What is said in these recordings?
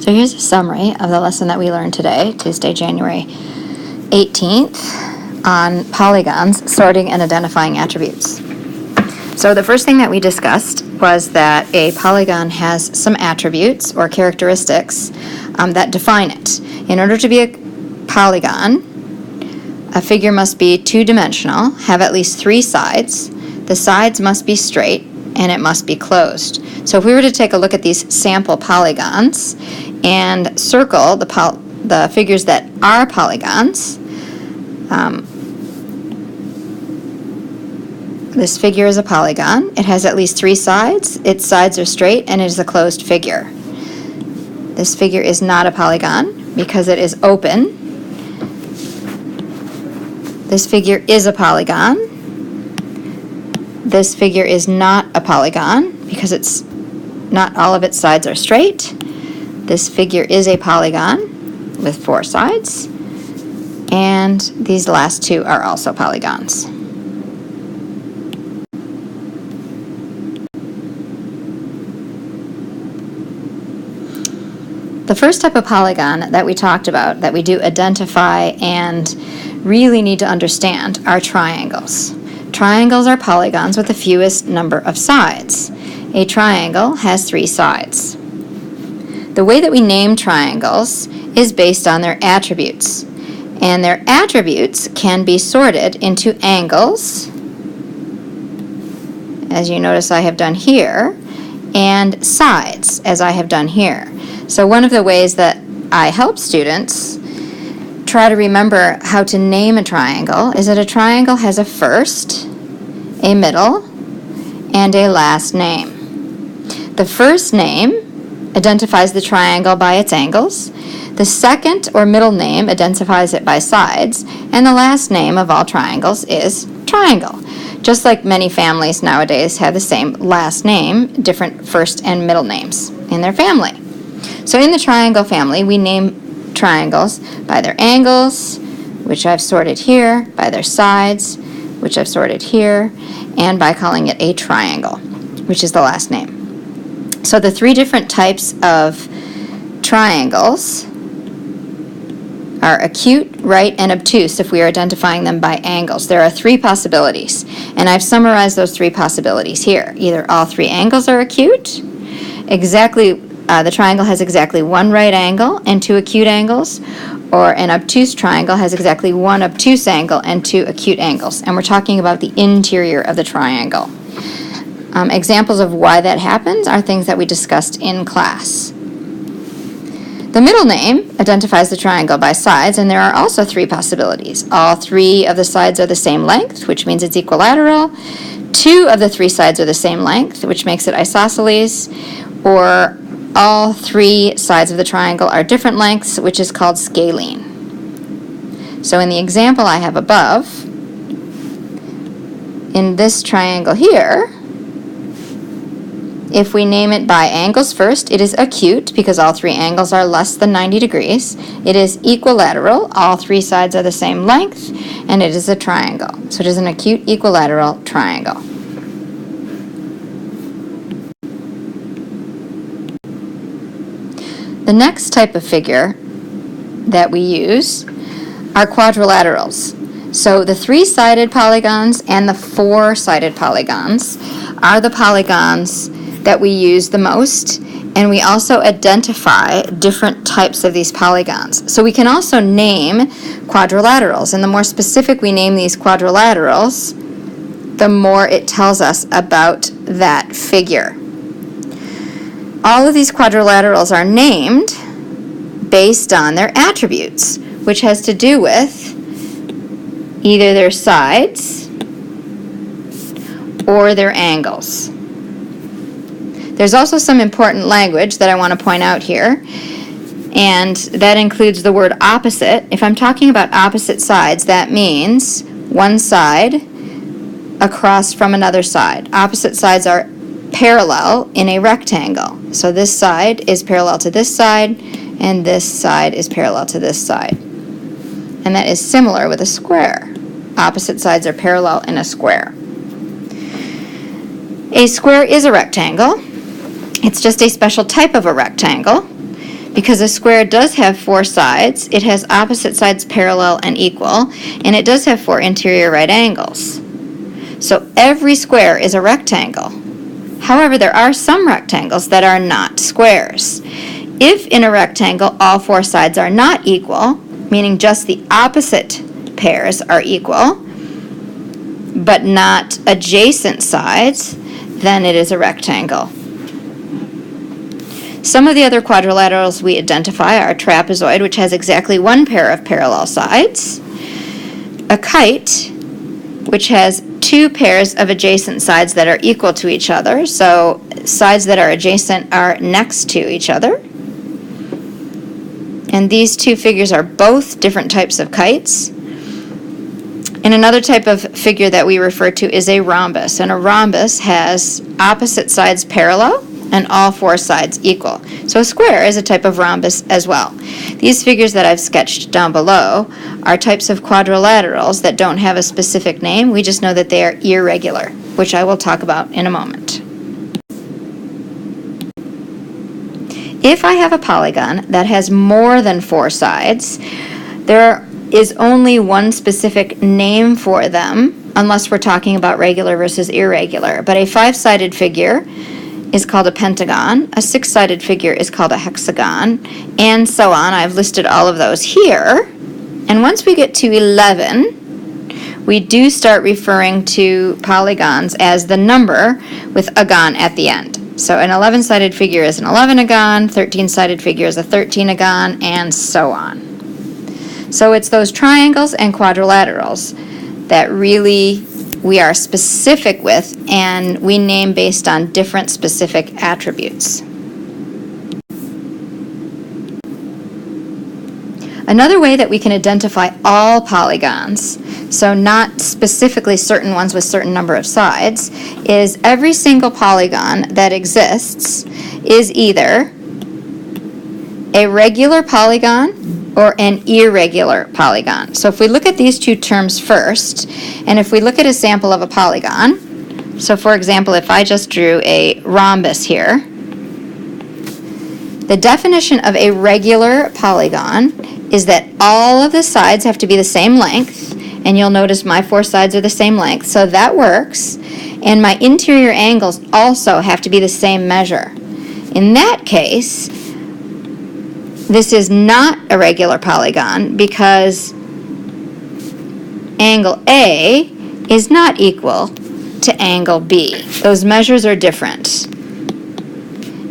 So here's a summary of the lesson that we learned today, Tuesday, January 18th, on polygons, sorting and identifying attributes. So the first thing that we discussed was that a polygon has some attributes or characteristics that define it. In order to be a polygon, a figure must be two-dimensional, have at least three sides, the sides must be straight, and it must be closed. So if we were to take a look at these sample polygons and circle the figures that are polygons, this figure is a polygon. It has at least three sides, its sides are straight, and it is a closed figure. This figure is not a polygon because it is open. This figure is a polygon. This figure is not a polygon because it's not all of its sides are straight. This figure is a polygon with four sides, and these last two are also polygons. The first type of polygon that we talked about, that we do identify and really need to understand, are triangles. Triangles are polygons with the fewest number of sides. A triangle has three sides. The way that we name triangles is based on their attributes, and their attributes can be sorted into angles, as you notice I have done here, and sides, as I have done here. So one of the ways that I help students try to remember how to name a triangle is that a triangle has a first, a middle, and a last name. The first name identifies the triangle by its angles, the second or middle name identifies it by sides, and the last name of all triangles is triangle. Just like many families nowadays have the same last name, different first and middle names in their family. So in the triangle family, we name triangles by their angles, which I've sorted here, by their sides, which I've sorted here, and by calling it a triangle, which is the last name. So the three different types of triangles are acute, right, and obtuse if we are identifying them by angles. There are three possibilities, and I've summarized those three possibilities here. Either all three angles are acute, the triangle has exactly one right angle and two acute angles, or an obtuse triangle has exactly one obtuse angle and two acute angles. And we're talking about the interior of the triangle. Examples of why that happens are things that we discussed in class. The middle name identifies the triangle by sides, and there are also three possibilities. All three of the sides are the same length, which means it's equilateral. Two of the three sides are the same length, which makes it isosceles, or all three sides of the triangle are different lengths, which is called scalene. So in the example I have above, in this triangle here, if we name it by angles first, it is acute because all three angles are less than 90 degrees. It is equilateral, all three sides are the same length, and it is a triangle. So it is an acute equilateral triangle. The next type of figure that we use are quadrilaterals. So the three-sided polygons and the four-sided polygons are the polygons that we use the most, and we also identify different types of these polygons. So we can also name quadrilaterals, and the more specific we name these quadrilaterals, the more it tells us about that figure. All of these quadrilaterals are named based on their attributes, which has to do with either their sides or their angles. There's also some important language that I want to point out here, and that includes the word opposite. If I'm talking about opposite sides, that means one side across from another side. Opposite sides are parallel in a rectangle. So this side is parallel to this side, and this side is parallel to this side. And that is similar with a square. Opposite sides are parallel in a square. A square is a rectangle. It's just a special type of a rectangle because a square does have 4 sides, it has opposite sides parallel and equal, and it does have 4 interior right angles. So every square is a rectangle. However, there are some rectangles that are not squares. If in a rectangle all 4 sides are not equal, meaning just the opposite pairs are equal, but not adjacent sides, then it is a rectangle. Some of the other quadrilaterals we identify are a trapezoid, which has exactly 1 pair of parallel sides, a kite, which has 2 pairs of adjacent sides that are equal to each other, so sides that are adjacent are next to each other. And these 2 figures are both different types of kites. And another type of figure that we refer to is a rhombus, and a rhombus has opposite sides parallel and all 4 sides equal. So a square is a type of rhombus as well. These figures that I've sketched down below are types of quadrilaterals that don't have a specific name. We just know that they are irregular, which I will talk about in a moment. If I have a polygon that has more than 4 sides, there is only one specific name for them, unless we're talking about regular versus irregular. But a 5-sided figure is called a pentagon, a 6-sided figure is called a hexagon, and so on. I've listed all of those here. And once we get to 11, we do start referring to polygons as the number with agon at the end. So an 11-sided figure is an 11-agon, 13-sided figure is a 13-agon, and so on. So it's those triangles and quadrilaterals that really we are specific with, and we name based on different specific attributes. Another way that we can identify all polygons, so not specifically certain ones with certain number of sides, is every single polygon that exists is either a regular polygon or an irregular polygon. So if we look at these 2 terms first, and if we look at a sample of a polygon, so for example, if I just drew a rhombus here, the definition of a regular polygon is that all of the sides have to be the same length, and you'll notice my 4 sides are the same length, so that works, and my interior angles also have to be the same measure. In that case, this is not a regular polygon because angle A is not equal to angle B. Those measures are different.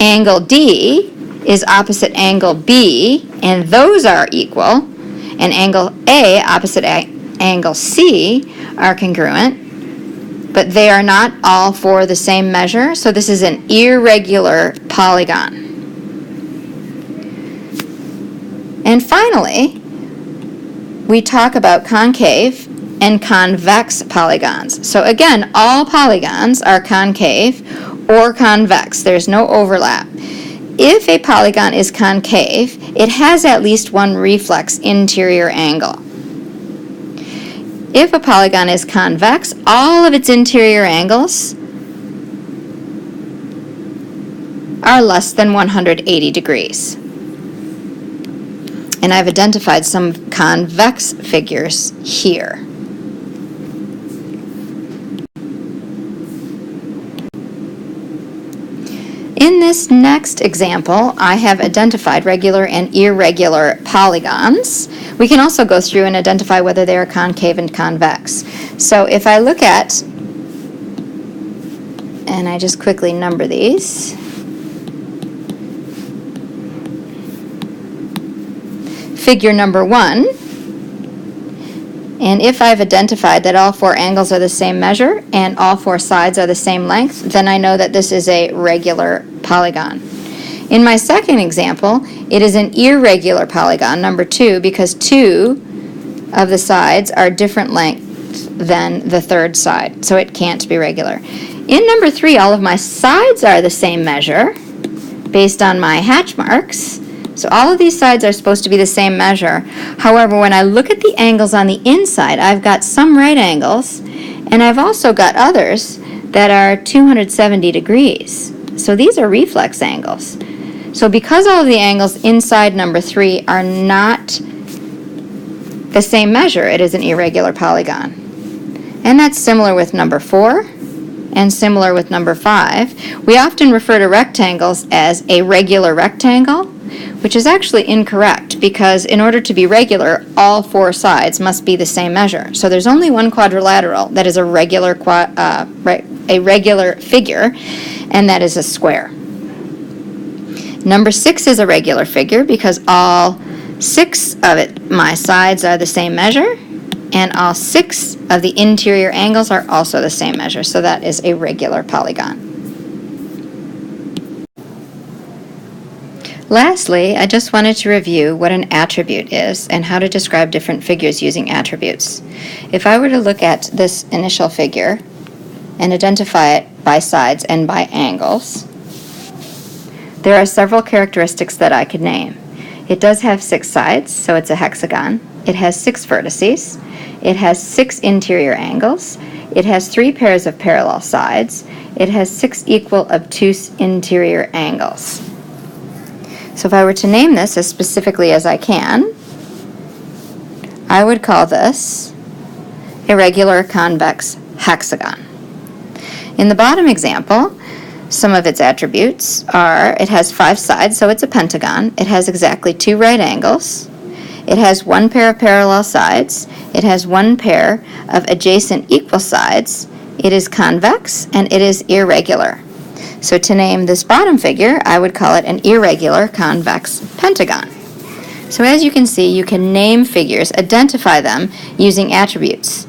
Angle D is opposite angle B, and those are equal, and angle A opposite angle C are congruent, but they are not all for the same measure, so this is an irregular polygon. And finally, we talk about concave and convex polygons. So again, all polygons are concave or convex. There's no overlap. If a polygon is concave, it has at least one reflex interior angle. If a polygon is convex, all of its interior angles are less than 180 degrees. And I've identified some convex figures here. In this next example, I have identified regular and irregular polygons. We can also go through and identify whether they are concave and convex. So if I look at, and I just quickly number these, figure number 1, and if I've identified that all 4 angles are the same measure and all 4 sides are the same length, then I know that this is a regular polygon. In my second example, it is an irregular polygon, number 2, because 2 of the sides are different length than the third side, so it can't be regular. In number 3, all of my sides are the same measure based on my hatch marks. So all of these sides are supposed to be the same measure. However, when I look at the angles on the inside, I've got some right angles, and I've also got others that are 270 degrees. So these are reflex angles. So because all of the angles inside number 3 are not the same measure, it is an irregular polygon. And that's similar with number 4 and similar with number 5. We often refer to rectangles as a regular rectangle, which is actually incorrect because in order to be regular, all 4 sides must be the same measure. So there's only one quadrilateral that is a regular figure, and that is a square. Number 6 is a regular figure because all 6 of my sides are the same measure, and all 6 of the interior angles are also the same measure, so that is a regular polygon. Lastly, I just wanted to review what an attribute is and how to describe different figures using attributes. If I were to look at this initial figure and identify it by sides and by angles, there are several characteristics that I could name. It does have 6 sides, so it's a hexagon. It has 6 vertices. It has 6 interior angles. It has 3 pairs of parallel sides. It has 6 equal obtuse interior angles. So if I were to name this as specifically as I can, I would call this a regular convex hexagon. In the bottom example, some of its attributes are it has 5 sides, so it's a pentagon. It has exactly 2 right angles. It has 1 pair of parallel sides. It has 1 pair of adjacent equal sides. It is convex, and it is irregular. So to name this bottom figure, I would call it an irregular convex pentagon. So as you can see, you can name figures, identify them using attributes.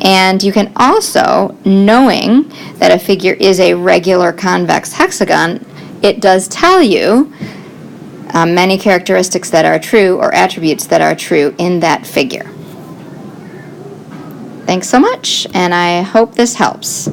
And you can also, knowing that a figure is a regular convex hexagon, it does tell you many characteristics that are true or attributes that are true in that figure. Thanks so much, and I hope this helps.